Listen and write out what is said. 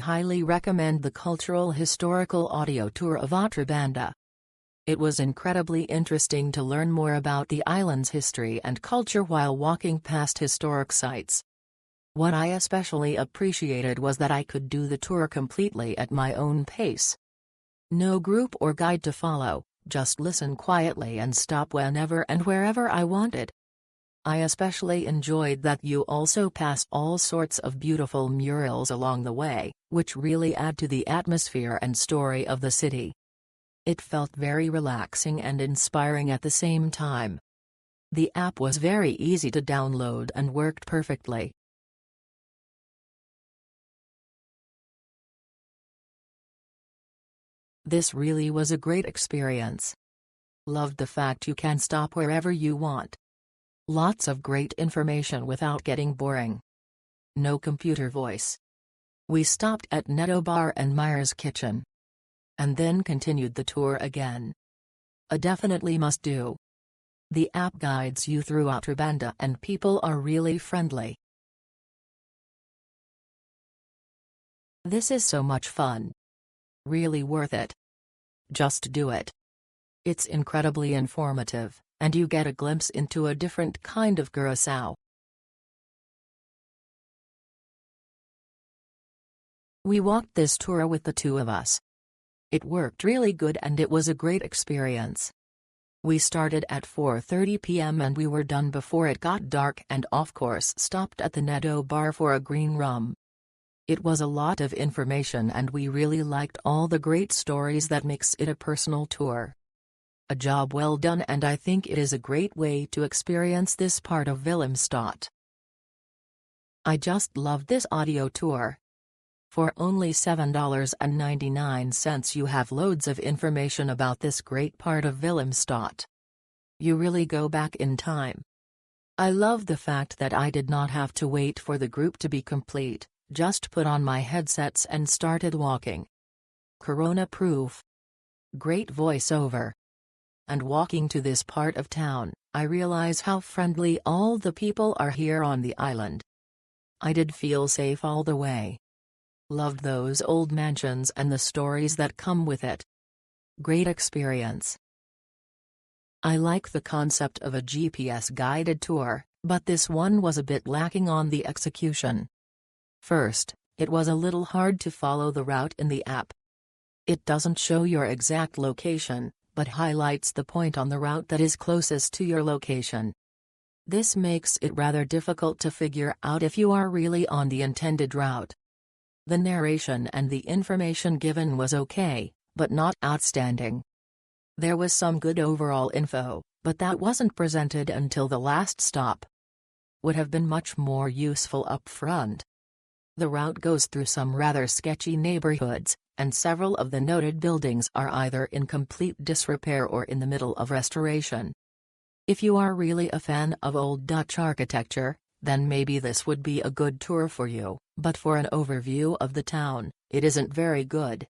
highly recommend the Cultural Historical Audio Tour of Otrobanda. It was incredibly interesting to learn more about the island's history and culture while walking past historic sites. What I especially appreciated was that I could do the tour completely at my own pace. No group or guide to follow, just listen quietly and stop whenever and wherever I wanted. I especially enjoyed that you also pass all sorts of beautiful murals along the way, which really add to the atmosphere and story of the city. It felt very relaxing and inspiring at the same time. The app was very easy to download and worked perfectly. This really was a great experience. Loved the fact you can stop wherever you want. Lots of great information without getting boring. No computer voice. We stopped at Netto Bar and Myers Kitchen. And then continued the tour again. A definitely must do. The app guides you through Otrobanda and people are really friendly. This is so much fun. Really worth it. Just do it. It's incredibly informative, and you get a glimpse into a different kind of Curacao. We walked this tour with the two of us. It worked really good and it was a great experience. We started at 4:30 p.m. and we were done before it got dark and of course stopped at the Netto Bar for a green rum. It was a lot of information and we really liked all the great stories that makes it a personal tour. A job well done, and I think it is a great way to experience this part of Willemstad. I just loved this audio tour. For only $7.99 you have loads of information about this great part of Willemstad. You really go back in time. I love the fact that I did not have to wait for the group to be complete, just put on my headsets and started walking. Corona-proof. Great voiceover. And walking to this part of town, I realize how friendly all the people are here on the island. I did feel safe all the way. Loved those old mansions and the stories that come with it. Great experience. I like the concept of a GPS-guided tour, but this one was a bit lacking on the execution. First, it was a little hard to follow the route in the app. It doesn't show your exact location, but highlights the point on the route that is closest to your location. This makes it rather difficult to figure out if you are really on the intended route. The narration and the information given was okay, but not outstanding. There was some good overall info, but that wasn't presented until the last stop. Would have been much more useful up front. The route goes through some rather sketchy neighborhoods, and several of the noted buildings are either in complete disrepair or in the middle of restoration. If you are really a fan of old Dutch architecture, then maybe this would be a good tour for you, but for an overview of the town, it isn't very good.